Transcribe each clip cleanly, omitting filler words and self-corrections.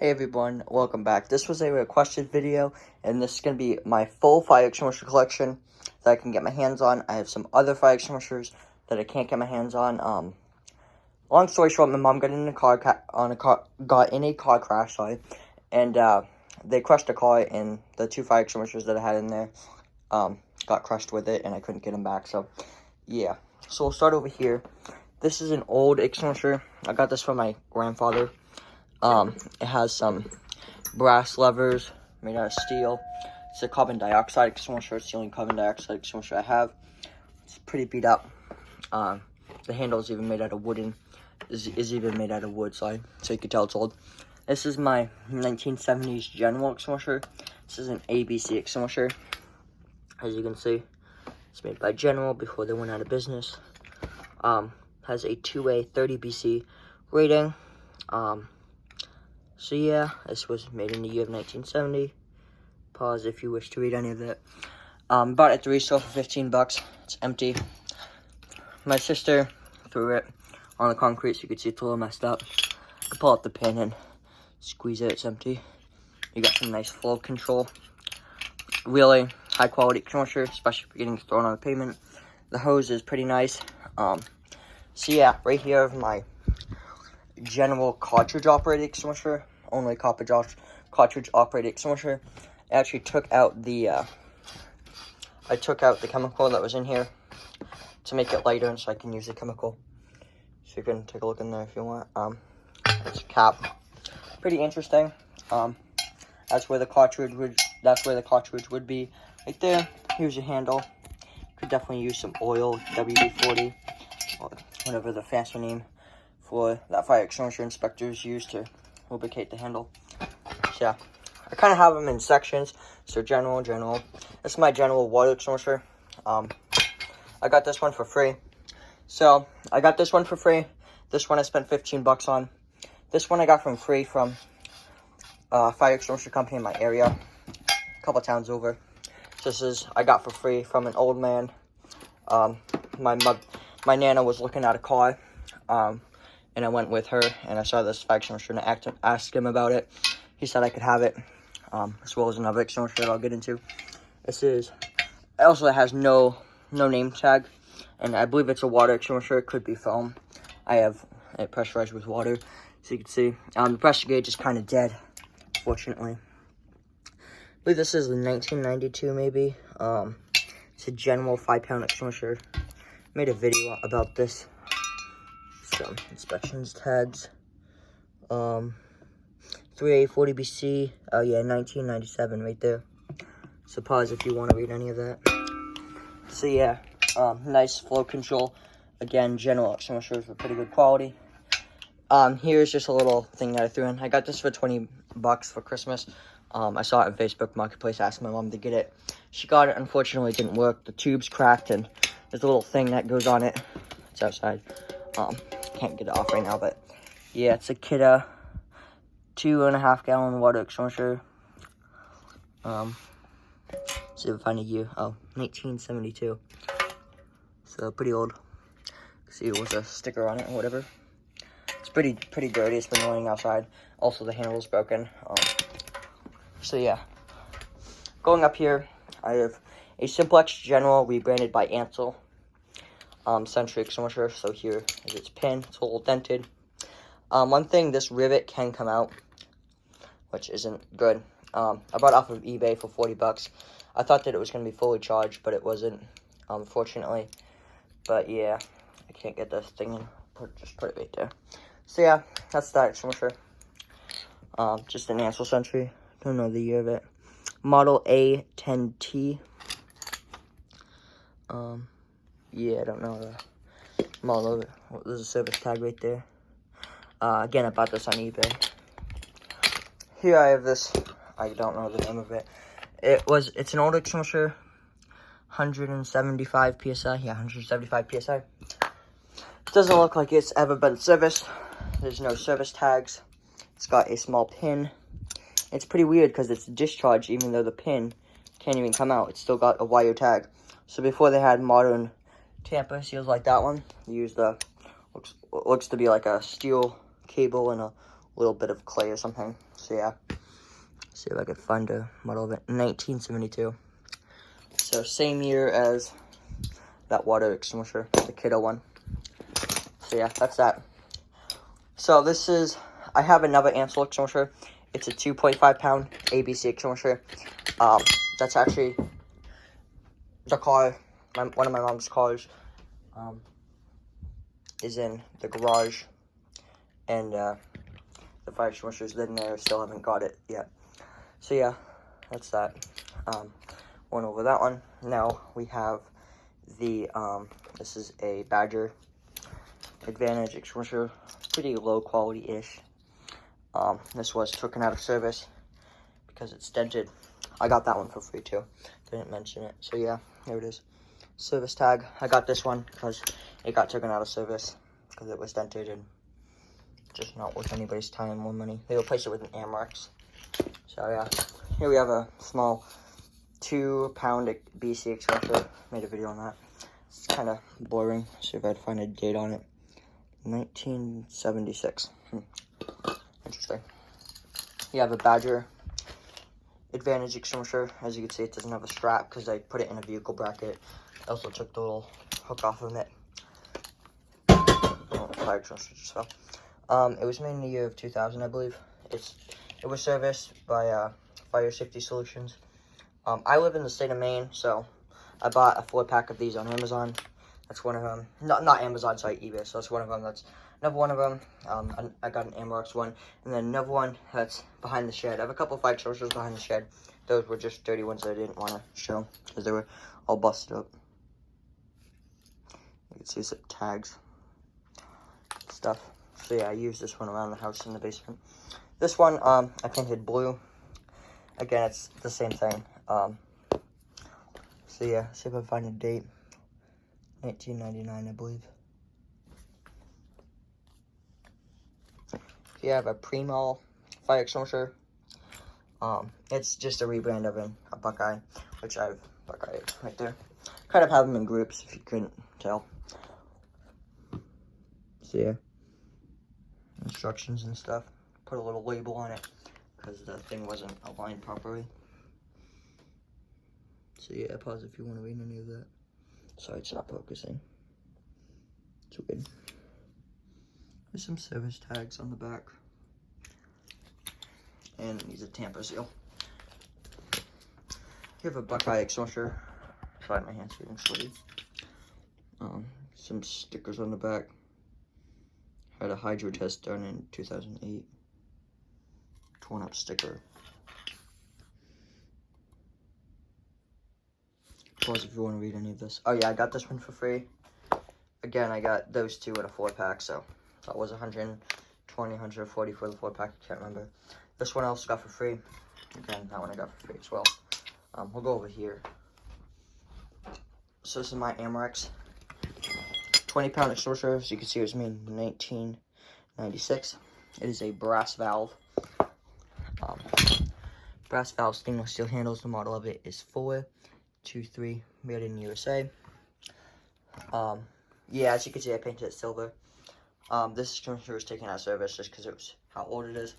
Hey everyone, welcome back. This was a requested video, and this is going to be my full fire extinguisher collection that I can get my hands on. I have some other fire extinguishers that I can't get my hands on. Long story short, my mom got in a car crash, and they crushed a car, and the two fire extinguishers that I had in there got crushed with it, and I couldn't get them back. So yeah, so we'll start over here. This is an old extinguisher. I got this from my grandfather. It has some brass levers made out of steel. It's a carbon dioxide extinguisher. It's the only carbon dioxide extinguisher I have. It's pretty beat up. The handle is even made out of wooden. Is even made out of wood, so you can tell it's old. This is my 1970s General extinguisher. This is an ABC extinguisher. As you can see, it's made by General before they went out of business. Has a 2A 30 BC rating. So yeah, this was made in the year of 1970. Pause if you wish to read any of it. Bought it at the store for 15 bucks. It's empty. My sister threw it on the concrete so you could see it's a little messed up. You can pull out the pin and squeeze it, it's empty. You got some nice flow control. Really high quality extinguisher, especially if you're getting thrown on the pavement. The hose is pretty nice. So yeah, right here is my General cartridge operated extinguisher. Only cartridge operated extinguisher. I actually took out the chemical that was in here to make it lighter, and so I can use the chemical. So you can take a look in there if you want. It's a cap. Pretty interesting. That's where the cartridge would be. Right there. Here's your handle. Could definitely use some oil, WD-40, or whatever the fancy name for that fire extinguisher inspectors use to lubricate the handle. So yeah, I kind of have them in sections. So General. This is my General water extinguisher. I got this one for free. So I got this one for free. This one I spent 15 bucks on. This one I got from free from a fire extinguisher company in my area, a couple towns over. I got for free from an old man. My nana was looking at a car. And I went with her, and I saw this fire extinguisher, and I asked him about it. He said I could have it, as well as another extinguisher that I'll get into. It also has no name tag, and I believe it's a water extinguisher. It could be foam. I have it pressurized with water, so you can see. The pressure gauge is kind of dead, fortunately. I believe this is the 1992, maybe. It's a General 5-pound extinguisher. Made a video about this. Some inspections tags. 3A 40 BC. Oh yeah, 1997 right there. So pause if you want to read any of that. So yeah, nice flow control. Again, General extinguishers were pretty good quality. Here's just a little thing that I threw in. I got this for 20 bucks for Christmas. I saw it on Facebook Marketplace. Asked my mom to get it. She got it. Unfortunately, it didn't work. The tube's cracked, and there's a little thing that goes on it. It's outside. Can't get it off right now, but yeah, it's a Kidda 2.5 gallon water extinguisher. See if I find a year. Oh, 1972. So pretty old. See, it was a sticker on it or whatever. It's pretty dirty. It's been raining outside. Also, the handle is broken. So yeah, going up here, I have a Simplex General rebranded by Ansel. Century extinguisher. So here is its pin. It's a little dented. One thing, this rivet can come out, which isn't good. I bought it off of eBay for 40 bucks. I thought that it was going to be fully charged, but it wasn't, unfortunately. But yeah, I can't get this thing in. Just put it right there. So yeah, that's that extinguisher. Just an Ansel Century. Don't know the year of it. Model A10T. Yeah, I don't know the model of it. There's a service tag right there. Again, I bought this on eBay. Here I have this. I don't know the name of it. It's an old extinguisher. 175 PSI. Yeah, 175 PSI. It doesn't look like it's ever been serviced. There's no service tags. It's got a small pin. It's pretty weird because it's discharged even though the pin can't even come out. It's still got a wire tag. So before they had modern tamper seals like that one, they used looks to be like a steel cable and a little bit of clay or something. So yeah, see if I could find a model of it. 1972. So same year as that water extinguisher, the Kiddo one. So yeah, that's that. So this is, I have another Ansel extinguisher. It's a 2.5 pound ABC extinguisher. That's actually the car, one of my mom's cars, is in the garage, and the fire extinguisher's in there. Still haven't got it yet. So yeah, that's that. Went over that one. Now we have the this is a Badger Advantage extinguisher, pretty low quality-ish. This was taken out of service because it's dented. I got that one for free too. Didn't mention it. So yeah, here it is. Service tag. I got this one because it got taken out of service because it was dented and just not worth anybody's time or money. They replaced it with an Amex. So yeah, here we have a small 2 pound BC extinguisher. Made a video on that. It's kind of boring. See if I'd find a date on it. 1976. Interesting. You have a Badger Advantage extinguisher. As you can see, it doesn't have a strap because I put it in a vehicle bracket. I also took the little hook off of it. Oh, fire extinguisher just fell. It was made in the year of 2000, I believe. It was serviced by Fire Safety Solutions. I live in the state of Maine, so I bought a 4-pack of these on Amazon. That's one of them. Not Amazon, sorry, eBay. So that's one of them. That's another one of them. I got an Amex one, and then another one that's behind the shed. I have a couple of fire extinguishers behind the shed. Those were just dirty ones that I didn't want to show because they were all busted up. You can see some tags, stuff. So yeah, I used this one around the house in the basement. This one, I painted blue. Again, it's the same thing. So yeah, see if I can find a date. 1999, I believe. If you have a Primo fire extinguisher, it's just a rebrand of a Buckeye, which I have Buckeye right there. Kind of have them in groups, if you couldn't tell. So yeah, instructions and stuff. Put a little label on it because the thing wasn't aligned properly. So yeah, pause if you want to read any of that. Sorry, it's not focusing. It's weird. There's some service tags on the back. And it needs a tamper seal. You have a Buckeye extinguisher. Sorry, my hand's getting sweaty. Some stickers on the back. Had a hydro test done in 2008. Torn up sticker. Pause if you want to read any of this. Oh yeah, I got this one for free. Again, I got those two in a 4-pack, so that was 120, 140 for the 4-pack. I can't remember. This one I also got for free. Again, that one I got for free as well. We'll go over here. So this is my Amex 20-pound extinguisher. As you can see, it was made in 1996. It is a brass valve. Brass valve stainless steel handles. The model of it is 423, made in USA. Yeah, as you can see, I painted it silver. This extinguisher was taken out of service just because it was how old it is.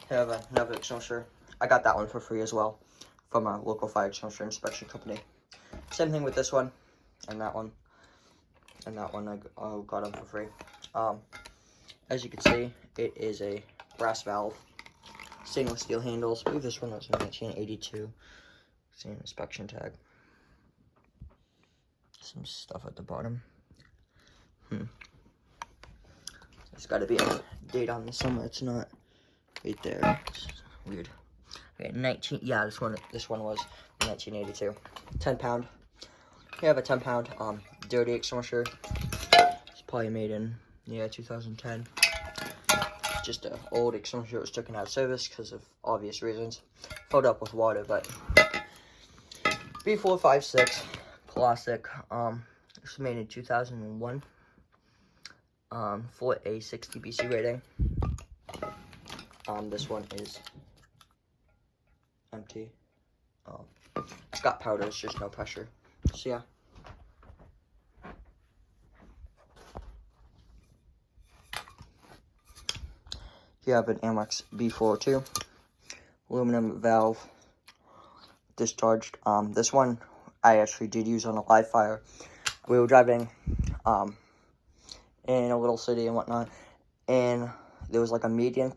Here I have another extinguisher. I got that one for free as well from a local fire extinguisher inspection company. Same thing with this one and that one. And that one I got them for free. As you can see, it is a brass valve. Stainless steel handles. I believe this one was in 1982. Same inspection tag. Some stuff at the bottom. There's got to be a date on this somewhere. It's not right there. It's weird. Okay, yeah, this one was 1982. 10-pound. We have a 10-pound dirty extinguisher. It's probably made in 2010. Just an old extinguisher. It was taken out of service because of obvious reasons. Filled up with water, but B456 classic. It was made in 2001. For a 60 BC rating. This one is empty. It's got powder, it's just no pressure. So yeah. You have an Amex B402, aluminum valve, discharged. This one I actually did use on a live fire. We were driving in a little city and whatnot, and there was like a median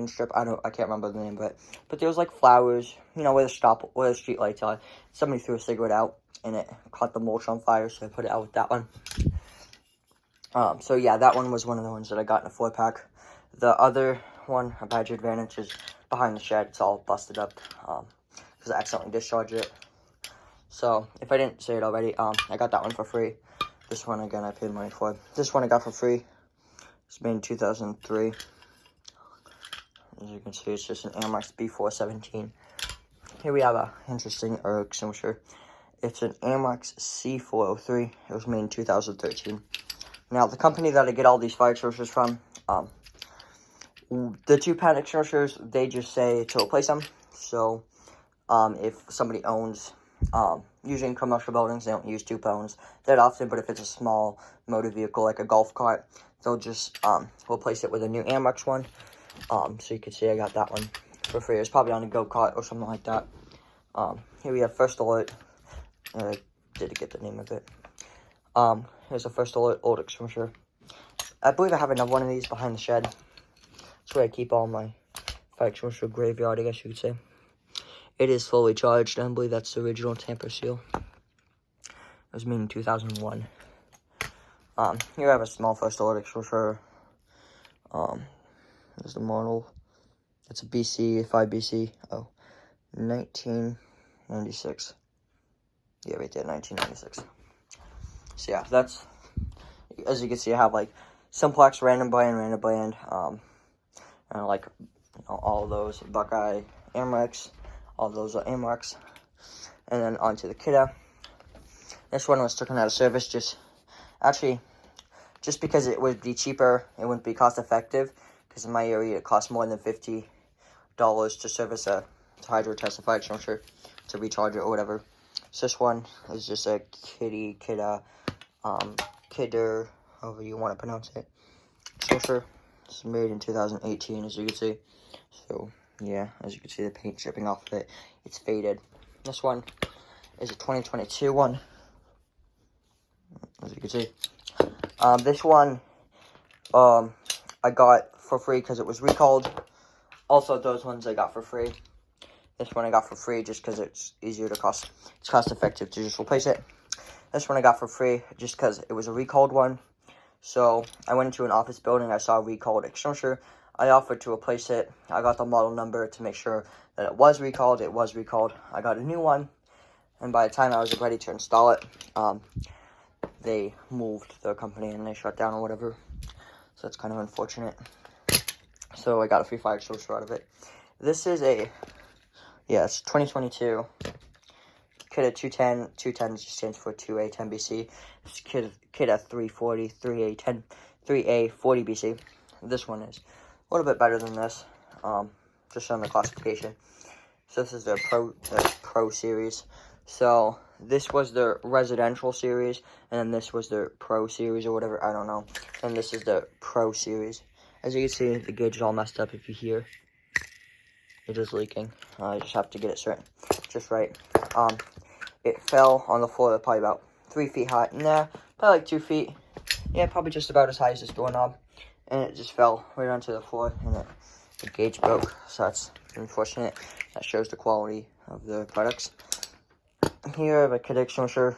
strip. I can't remember the name of it, but there was like flowers, you know, where the street lights are. Somebody threw a cigarette out, and it caught the mulch on fire, so I put it out with that one. So yeah, that one was one of the ones that I got in a 4-pack. The other one, a Badger Advantage, is behind the shed. It's all busted up, because I accidentally discharged it. So, if I didn't say it already, I got that one for free. This one, again, I paid money for. This one I got for free. It's made in 2003. As you can see, it's just an Amex B417. Here we have a interesting air extinguisher. It's an Amex C403. It was made in 2013. Now, the company that I get all these fire extinguishers from, the 2-pound extinguishers, they just say to replace them. So, if somebody owns, usually in commercial buildings, they don't use 2 pounds that often, but if it's a small motor vehicle, like a golf cart, they'll just, replace it with a new Amex one. So you can see I got that one for free. It's probably on a go-kart or something like that. Here we have First Alert. I did get the name of it. Here's a First Alert old extinguisher. I believe I have another one of these behind the shed. That's where I keep all my fire extinguisher graveyard, I guess you could say. It is fully charged. I believe that's the original tamper seal. It was made in 2001. Here I have a small First Alert extinguisher. There's the model. It's a BC, 5BC. Oh, 1996. Yeah, right there, 1996. So yeah, that's, as you can see, I have like Simplex, Random Brand, and like, you know, all of those, Buckeye, Amex, all those are Amex. And then onto the Kidda. This one was taken out of service just because it would be cheaper, it wouldn't be cost effective, because in my area it costs more than $50 to service a hydro-test a fire extinguisher, to recharge it or whatever. So this one is just a Kidda, however you want to pronounce it, extinguisher. It's made in 2018, as you can see. So yeah, as you can see, the paint dripping off of it. It's faded. This one is a 2022 one, as you can see. This one, I got for free because it was recalled. Also, those ones I got for free. This one I got for free just because it's easier to it's cost effective to just replace it. This one I got for free just because it was a recalled one. So I went into an office building, I saw a recalled extinguisher. I offered to replace it. I got the model number to make sure that it was recalled. It was recalled. I got a new one, and by the time I was ready to install it, they moved the company and they shut down or whatever. So that's kind of unfortunate. So I got a free fire extinguisher out of it. This is a, yeah, it's 2022. Kidda 210. 210 just stands for 2A 10BC. It's Kidda 340, 3A 40BC. This one is a little bit better than this, just on the classification. So this is the Pro series. So this was the residential series, and then this was the Pro series or whatever, I don't know. And this is the Pro series. As you can see, the gauge is all messed up if you hear. It is leaking. I just have to get it just right. It fell on the floor probably about 3 feet high. Nah, probably like 2 feet. Yeah, probably just about as high as this doorknob. And it just fell right onto the floor, and the gauge broke. So that's unfortunate. That shows the quality of the products. Here I have a Kidda extinguisher.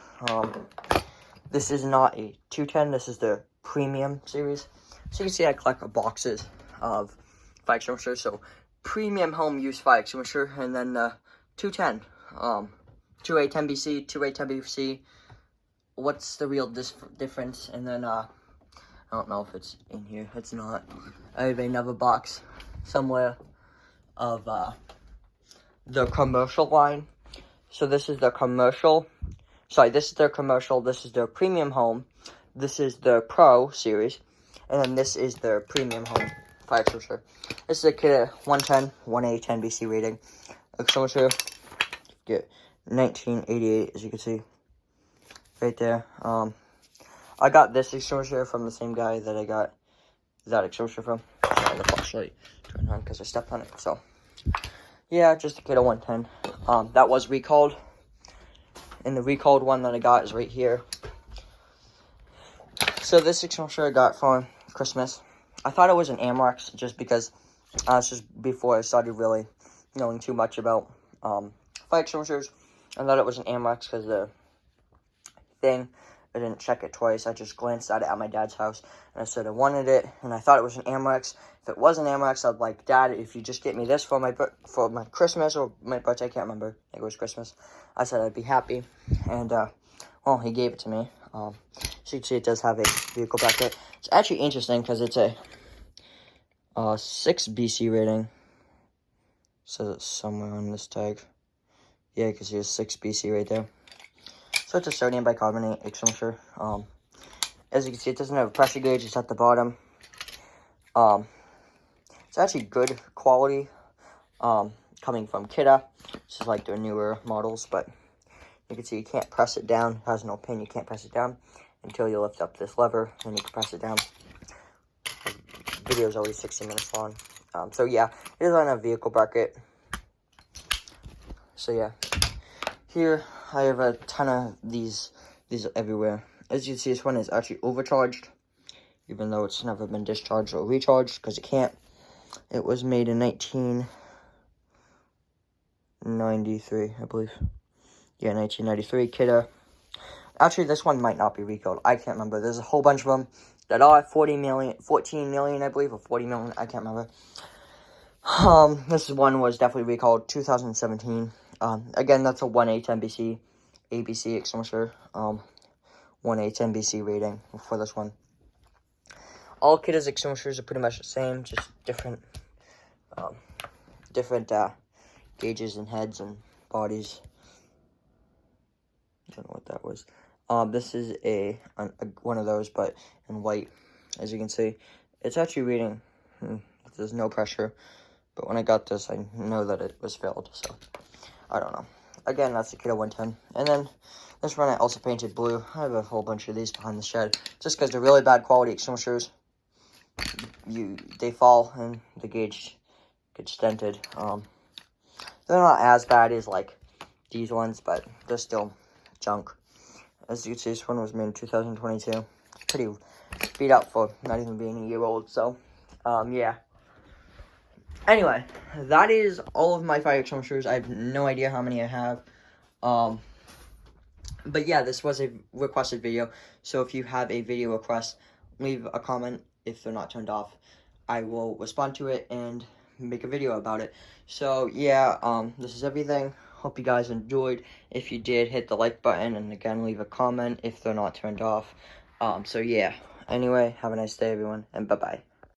This is not a 210. This is the premium series. So you can see I collect boxes of fire extinguishers. So premium home use fire extinguisher, and then 210. 2A 10BC, 2A 10BC. What's the real difference? And then I don't know if it's in here. It's not. I have another box somewhere of the commercial line. So this is the commercial. Sorry, this is their commercial. This is their premium home. This is the Pro series. And then this is their premium home fire extinguisher. This is a Kidda 110, 1A 10BC rating extinguisher. Get 1988, as you can see right there. I got this extinguisher from the same guy that I got that extinguisher from. Sorry, the flashlight Turn on because I stepped on it. So yeah, just a Kiddo 110. That was recalled. And the recalled one that I got is right here. So this extinguisher I got for Christmas. I thought it was an Amrex just because it's just before I started really knowing too much about fire extinguishers. I thought it was an Amrex because the thing, I didn't check it twice. I just glanced at it at my dad's house, and I said I wanted it, and I thought it was an Amrex. If it was an Amrex, I'd like, Dad, if you just get me this for my Christmas or my birthday, I can't remember. I think it was Christmas. I said I'd be happy, and well, he gave it to me. So you can see it does have a vehicle bracket. It's actually interesting because it's a 6 BC rating. Says it's somewhere on this tag. Yeah, you can see a 6 BC right there. So it's a sodium bicarbonate extinguisher. As you can see, it doesn't have a pressure gauge. It's at the bottom. It's actually good quality. Coming from Kiddo. This is like their newer models, but you can see you can't press it down. It has no pin. You can't press it down until you lift up this lever, and you can press it down. The video is always 60 minutes long. So yeah, it is on a vehicle bracket. So yeah, here I have a ton of these everywhere. As you can see, this one is actually overcharged, even though it's never been discharged or recharged, because it can't. It was made in 1993, I believe. Yeah, 1993, Kiddo. Actually, this one might not be recalled. I can't remember. There's a whole bunch of them that are 14 million, I believe, or 40 million. I can't remember. This one was definitely recalled 2017. Again, that's a 1A 10BC ABC extinguisher. 1A 10BC rating for this one. All Kiddo's extinguishers are pretty much the same, just different gauges and heads and bodies. I don't know what that was. This is a one of those, but in white. As you can see, it's actually reading. There's no pressure, but when I got this, I know that it was filled. So I don't know. Again, that's the Kiddo 110. And then this one I also painted blue. I have a whole bunch of these behind the shed, just because they're really bad quality extinguishers. They fall and the gauge gets dented. They're not as bad as like these ones, but they're still junk. As you can see, this one was made in 2022. Pretty beat up for not even being a year old. So, yeah. Anyway, that is all of my fire extinguishers. I have no idea how many I have. But yeah, this was a requested video. So if you have a video request, leave a comment. If they're not turned off, I will respond to it and make a video about it. So yeah, this is everything. Hope you guys enjoyed. If you did, hit the like button, and again, leave a comment if they're not turned off. So yeah, anyway, have a nice day, everyone, and bye-bye.